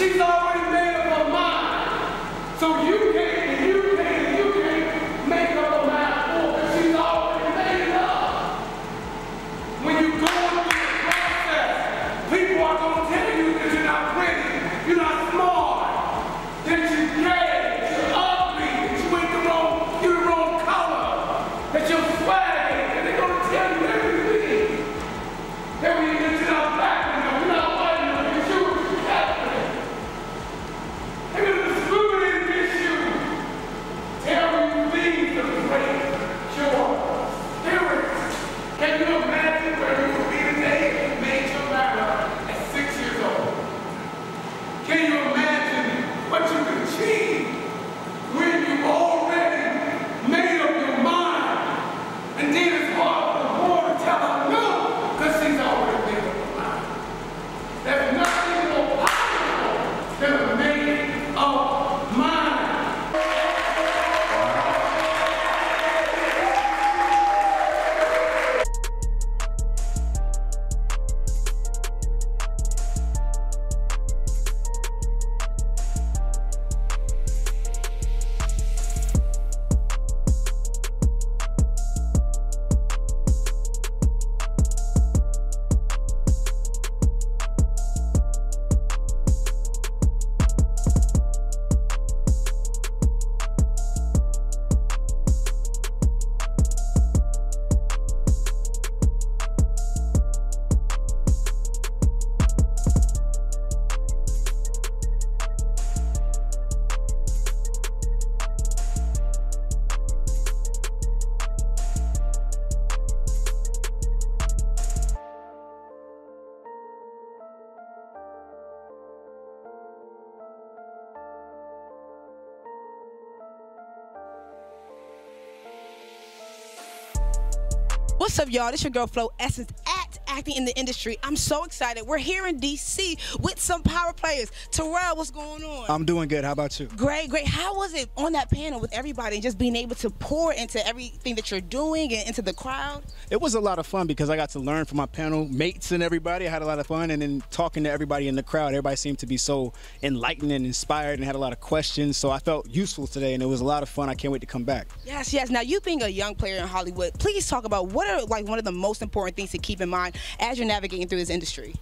she's already made up her mind. So you can't make up her mind for her. She's already made it up. When you go through the process, people are going to tell you that you're not pretty, you're not smart, that you're gay, that you're ugly, that you ain't you're the wrong color, that you're swaggy, and they're going to tell you everything. That you're not black enough, you're not white enough, that you're Catholic. They're going to discriminate against you. Tell you things of great joy, spirit. Can you imagine where you would be today if you made your marriage at 6 years old? Can you imagine what you could achieve when you already made up your mind? And then it's hard for the world to tell her no, because she's already made up her mind. There's nothing more powerful than a made-up mind. What's up, y'all? This your girl Flo Essencee at Acting in the Industry. I'm so excited. We're here in DC with some power players. Terrell, what's going on? I'm doing good. How about you? Great, great. How was it on that panel with everybody and just being able to pour into everything that you're doing and into the crowd? It was a lot of fun because I got to learn from my panel mates and everybody. I had a lot of fun, and then talking to everybody in the crowd, everybody seemed to be so enlightened and inspired and had a lot of questions. So I felt useful today, and it was a lot of fun. I can't wait to come back. Yes, yes. Now, you being a young player in Hollywood, please talk about what are like one of the most important things to keep in mind as you're navigating through this industry.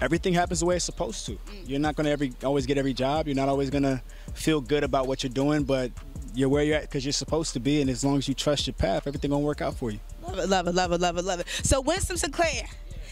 Everything happens the way it's supposed to. You're not going to always get every job. You're not always going to feel good about what you're doing, but you're where you're at because you're supposed to be, and as long as you trust your path, everything going to work out for you. Love it, love it, love it, love it, love it. So Winston Sinclair,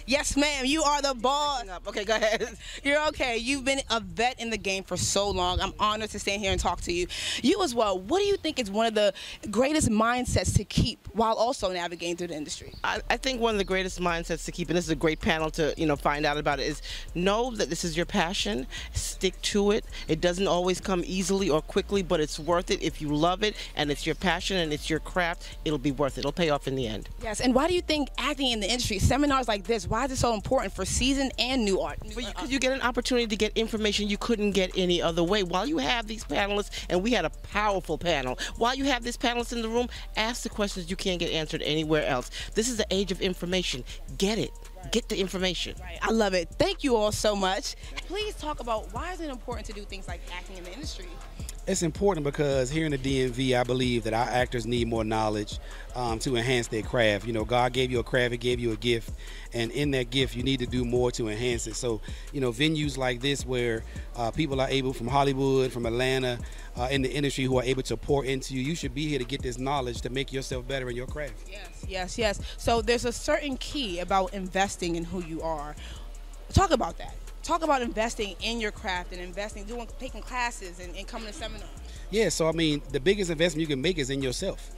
yes ma'am, you are the boss. Okay, go ahead. You're okay. You've been a vet in the game for so long. I'm honored to stand here and talk to you. You as well, what do you think is one of the greatest mindsets to keep while also navigating through the industry? I think one of the greatest mindsets to keep, and this is a great panel to find out about it, is know that this is your passion, stick to it. It doesn't always come easily or quickly, but it's worth it. If you love it and it's your passion and it's your craft, it'll be worth it. It'll pay off in the end. Yes, and why do you think acting in the industry, seminars like this, why is it so important for seasoned and new art? Because you get an opportunity to get information you couldn't get any other way. While you have these panelists, and we had a powerful panel, while you have these panelists in the room, ask the questions you can't get answered anywhere else. This is the age of information. Get it. Get the information. Right. I love it. Thank you all so much. Please talk about why is it important to do things like acting in the industry? It's important because here in the DMV, I believe that our actors need more knowledge to enhance their craft. You know, God gave you a craft, He gave you a gift, and in that gift, you need to do more to enhance it. So, you know, venues like this where people are able from Hollywood, from Atlanta, in the industry who are able to pour into you, you should be here to get this knowledge to make yourself better in your craft. Yes, yes, yes. So there's a certain key about investing in who you are. Talk about that. Talk about investing in your craft and investing, taking classes and coming to seminars. Yeah, so I mean, the biggest investment you can make is in yourself.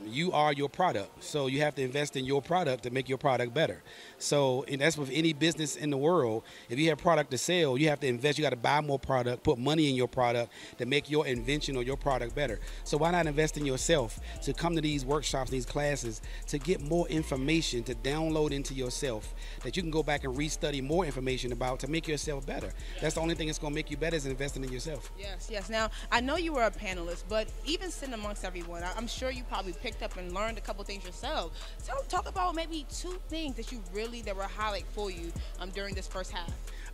You are your product, so you have to invest in your product to make your product better. So, and that's with any business in the world. If you have product to sell, you have to invest. You got to buy more product, put money in your product to make your invention or your product better. So why not invest in yourself to come to these workshops, these classes, to get more information, to download into yourself that you can go back and restudy more information about to make yourself better. That's the only thing that's going to make you better is investing in yourself. Yes, yes. Now, I know you were a panelist, but even sitting amongst everyone, I'm sure you probably picked up and learned a couple things yourself. So talk about maybe 2 things that you really, that were a highlight for you during this first half.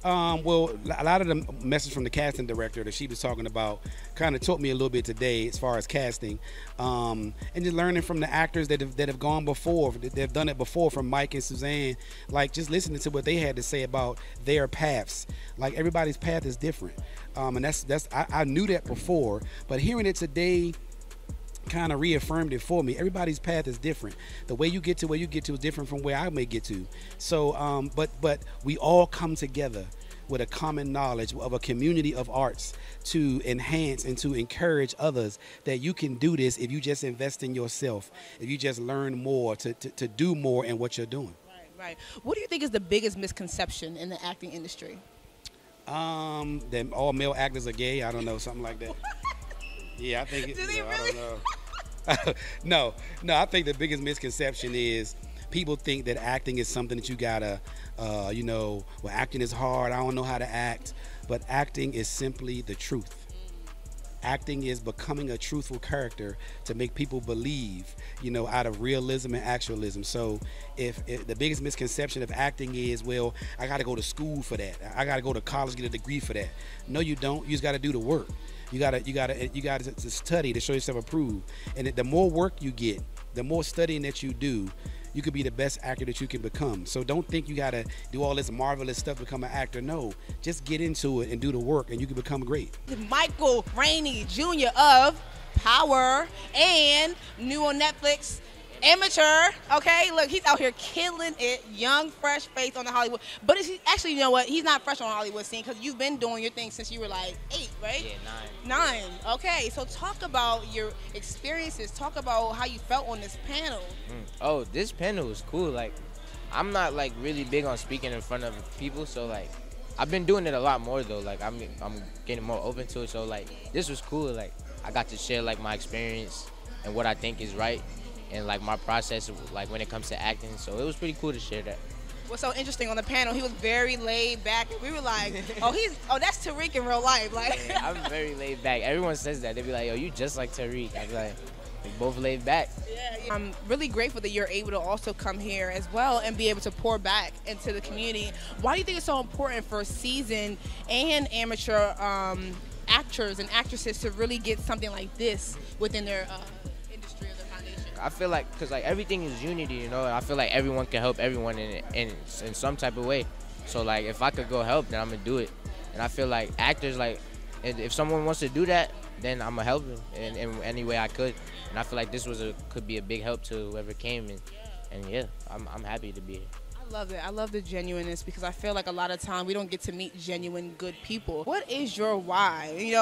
Well, a lot of the message from the casting director that she was talking about kind of taught me a little bit today as far as casting, and just learning from the actors that have gone before, that have done it before, from Mike and Suzanne. Like just listening to what they had to say about their paths. Like everybody's path is different, and I knew that before, but hearing it today kind of reaffirmed it for me. Everybody's path is different. The way you get to where you get to is different from where I may get to. So, but we all come together with a common knowledge of a community of arts to enhance and to encourage others that you can do this if you just invest in yourself, if you just learn more, to do more in what you're doing. Right. What do you think is the biggest misconception in the acting industry? That all male actors are gay. I don't know, something like that. Yeah, I think it, really? I don't know. No, I think the biggest misconception is people think that acting is something that you gotta, well, acting is hard, I don't know how to act. But acting is simply the truth. Acting is becoming a truthful character to make people believe, out of realism and actualism. So if the biggest misconception of acting is, well, I gotta go to school for that, I gotta go to college, get a degree for that. No, you don't. You just gotta do the work. You gotta to study to show yourself approved. And the more work you get, the more studying that you do, you could be the best actor that you can become. So don't think you gotta do all this marvelous stuff to become an actor. No, just get into it and do the work, and you can become great. Michael Rainey Jr. of Power and new on Netflix, Amateur. Okay, look, he's out here killing it. Young, fresh face on the Hollywood. But is he actually, you know what? He's not fresh on the Hollywood scene because you've been doing your thing since you were like 8, right? Yeah, 9. Okay, so talk about your experiences. Talk about how you felt on this panel. Oh, this panel was cool. Like, I'm not like really big on speaking in front of people, so like, I've been doing it a lot more though. Like, I'm getting more open to it. So like, this was cool. Like, I got to share like my experience and what I think is right, and like my process, like when it comes to acting. So it was pretty cool to share that. What's so interesting on the panel, he was very laid back. We were like, that's Tariq in real life. Like, yeah, I'm very laid back. Everyone says that. They be like, yo, you just like Tariq. I be like, we both laid back. Yeah. I'm really grateful that you're able to also come here as well and be able to pour back into the community. Why do you think it's so important for seasoned and amateur actors and actresses to really get something like this within their industry or their foundation? I feel like, because like everything is unity, and I feel like everyone can help everyone in some type of way. So like if I could go help, then I'm gonna do it. And I feel like actors, like, if someone wants to do that, then I'm gonna help them in any way I could. And I feel like this could be a big help to whoever came, and yeah, I'm happy to be here. I love it. I love the genuineness, because I feel like a lot of time we don't get to meet genuine good people. What is your why?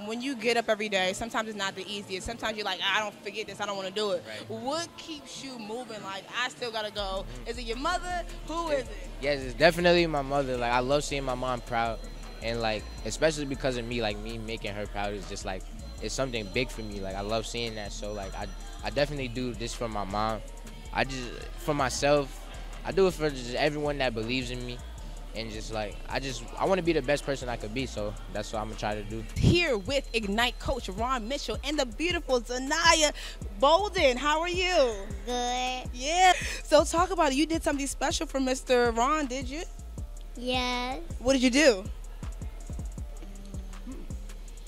When you get up every day, sometimes it's not the easiest. Sometimes you're like, I don't forget this, I don't want to do it. Right. What keeps you moving? Like, I still got to go. Is it your mother? Who is it? Yes, it's definitely my mother. Like, I love seeing my mom proud. And, like, especially because of me, like, me making her proud is just, like, it's something big for me. Like, I love seeing that. So, like, I definitely do this for my mom. For myself, I do it for just everyone that believes in me. And just like, I want to be the best person I could be, so that's what I'm gonna try to do. Here with Ignite coach Ron Mitchell and the beautiful Zanaya Bolden. How are you? Good. Yeah. So talk about it. You did something special for Mr. Ron, did you? Yes. What did you do?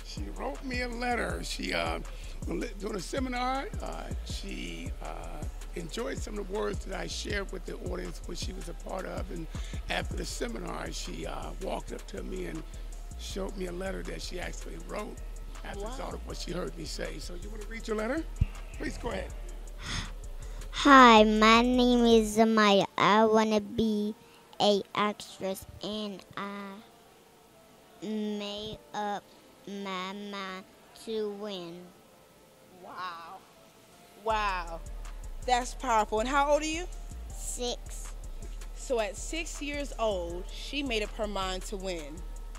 She wrote me a letter. She, during a seminar, she enjoyed some of the words that I shared with the audience, which she was a part of. And after the seminar, she walked up to me and showed me a letter that she actually wrote as a result of what she heard me say. So you want to read your letter? Please go ahead. Hi, my name is Zamaya. I want to be an actress, and I made up my mind to win. Wow. Wow. That's powerful. And how old are you? 6. So at 6 years old, she made up her mind to win.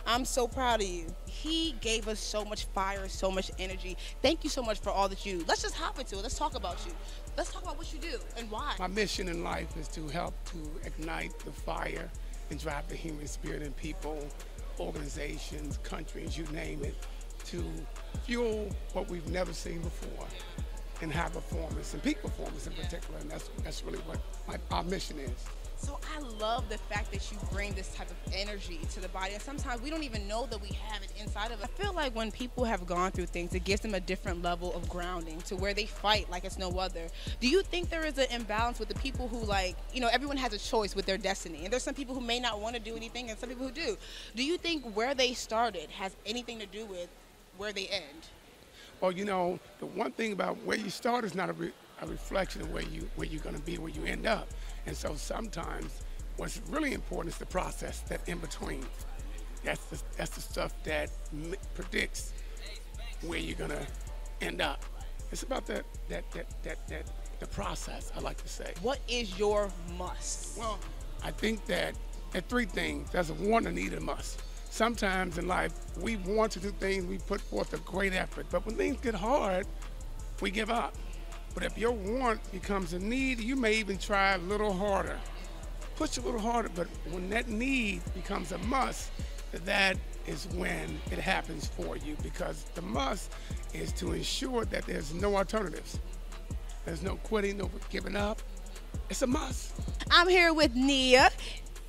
I'm so proud of you. He gave us so much fire, so much energy. Thank you so much for all that you do. Let's just hop into it. Let's talk about you. Let's talk about what you do and why. My mission in life is to help to ignite the fire and drive the human spirit in people, organizations, countries, you name it, to fuel what we've never seen before in high performance and peak performance in particular. And that's really what our mission is. So I love the fact that you bring this type of energy to the body, and sometimes we don't even know that we have it inside of us. I feel like when people have gone through things, it gives them a different level of grounding to where they fight like it's no other. Do you think there is an imbalance with the people who, like, you know, everyone has a choice with their destiny, and there's some people who may not want to do anything and some people who do. Do you think where they started has anything to do with where they end? Well, you know, the one thing about where you start is not a reflection of where you're going to be, where you end up. And so sometimes what's really important is the process, that in between. That's the stuff that predicts where you're going to end up. It's about the process, I like to say. What is your must? Well, I think that there are three things. There's a want, a need, and a must. Sometimes in life, we want to do things, we put forth a great effort, but when things get hard, we give up. But if your want becomes a need, you may even try a little harder. Push a little harder, but when that need becomes a must, that is when it happens for you, because the must is to ensure that there's no alternatives. There's no quitting, no giving up. It's a must. I'm here with Nia.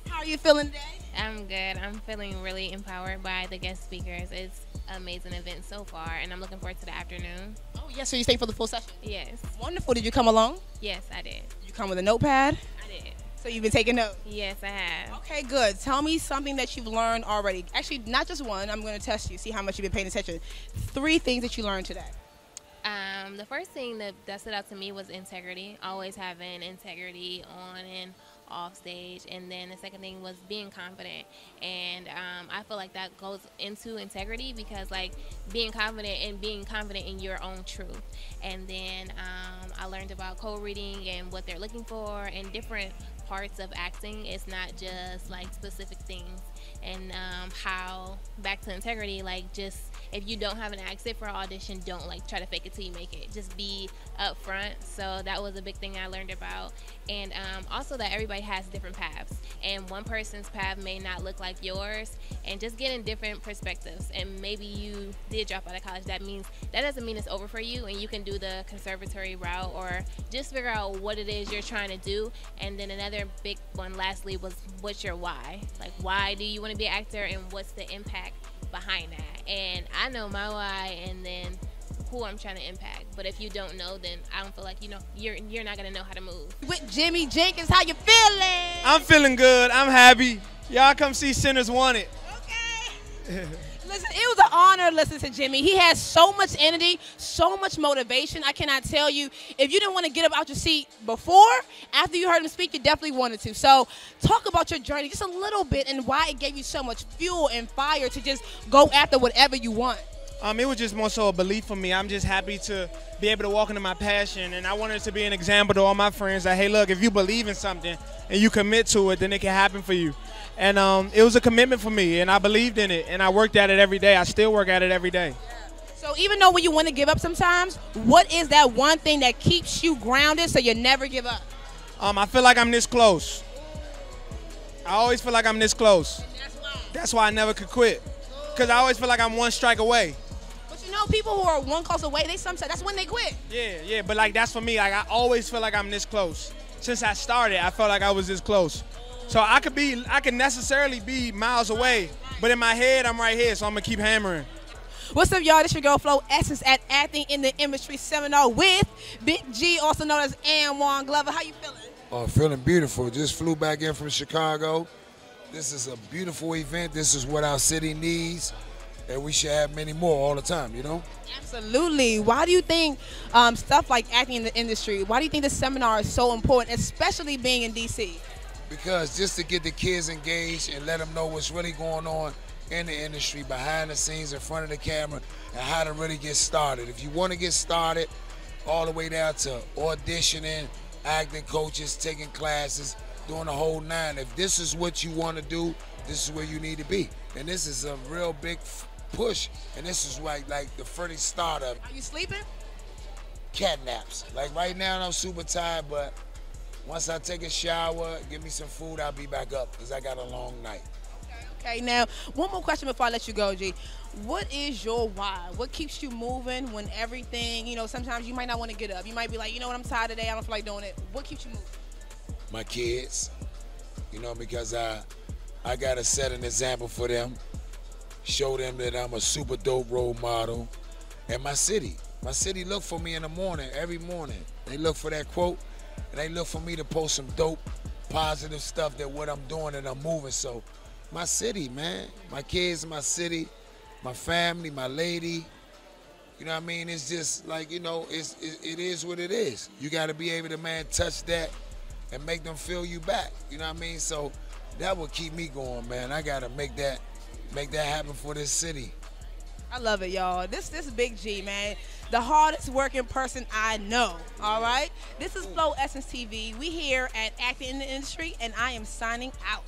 How are you feeling today? I'm good. I'm feeling really empowered by the guest speakers. It's an amazing event so far, and I'm looking forward to the afternoon. Oh, yes, so you stayed for the full session? Yes. Wonderful. Did you come along? Yes, I did. Did you come with a notepad? I did. So you've been taking notes? Yes, I have. Okay, good. Tell me something that you've learned already. Actually, not just one. I'm going to test you, see how much you've been paying attention. 3 things that you learned today. The first thing that stood out to me was integrity. Always having integrity on and off stage. And then the second thing was being confident. And I feel like that goes into integrity, because like being confident in your own truth. And then I learned about code reading and what they're looking for and different parts of acting. It's not just like specific things. And how, back to integrity, like just if you don't have an accent for an audition, don't like try to fake it till you make it. Just be upfront. So that was a big thing I learned about. And also that everybody has different paths, and one person's path may not look like yours, and just getting different perspectives. And maybe you did drop out of college. That doesn't mean it's over for you, and you can do the conservatory route, or just figure out what it is you're trying to do. And then another big one lastly was, what's your why? Like, why do you want to be an actor, and what's the impact behind that? And I know my why, and then who I'm trying to impact. But if you don't know, then I don't feel like, you know, you're not gonna know how to move. With Jimmy Jenkins, how you feeling? I'm feeling good. I'm happy. Y'all come see Sinners Wanted. Okay. Listen, it was an honor to listen to Jimmy. He has so much energy, so much motivation. I cannot tell you. If you didn't want to get up out your seat before, after you heard him speak, you definitely wanted to. So talk about your journey just a little bit and why it gave you so much fuel and fire to just go after whatever you want. It was just more so a belief for me. I'm just happy to be able to walk into my passion, and I wanted to be an example to all my friends that, hey, look, if you believe in something and you commit to it, then it can happen for you. And it was a commitment for me, and I believed in it, and I worked at it every day. I still work at it every day. So even though when you want to give up sometimes, what is that one thing that keeps you grounded so you never give up? I feel like I'm this close. I always feel like I'm this close. That's why I never could quit, because I always feel like I'm one strike away. You know, people who are one close away, that's when they quit. Yeah, but like that's for me. Like I always feel like I'm this close. Since I started, I felt like I was this close. So I could necessarily be miles away, but in my head, I'm right here. So I'm gonna keep hammering. What's up, y'all? This your girl Flo Essencee at Acting in the Industry Seminar with Big G, also known as Anwan Glover. How you feeling? Feeling beautiful. Just flew back in from Chicago. This is a beautiful event. This is what our city needs. And we should have many more all the time, you know? Absolutely. Why do you think stuff like acting in the industry, why do you think this seminar is so important, especially being in D.C.? Because just to get the kids engaged and let them know what's really going on in the industry, behind the scenes, in front of the camera, and how to really get started. If you want to get started, all the way down to auditioning, acting coaches, taking classes, doing the whole 9. If this is what you want to do, this is where you need to be. And this is a real big push, and this is like the first start of it. Are you sleeping? Cat naps. Like right now I'm super tired, but once I take a shower, give me some food, I'll be back up, because I got a long night. Okay, now one more question before I let you go, G. What is your why? What keeps you moving when everything, you know, sometimes you might not want to get up. You might be like, you know what, I'm tired today, I don't feel like doing it. What keeps you moving? My kids, know, because I got to set an example for them, show them that I'm a super dope role model. And my city look for me in the morning, every morning. They look for that quote, and they look for me to post some dope, positive stuff that what I'm doing and I'm moving. So my city, man, my kids, my city, my family, my lady, you know what I mean? It's just like, you know, it is what it is. You got to be able to, man, touch that and make them feel you back. You know what I mean? So that will keep me going, man. I got to make that happen for this city. I love it, y'all. This Big G, man. The hardest working person I know, all right? This is Flo Essencee TV. We here at Acting in the Industry, and I am signing out.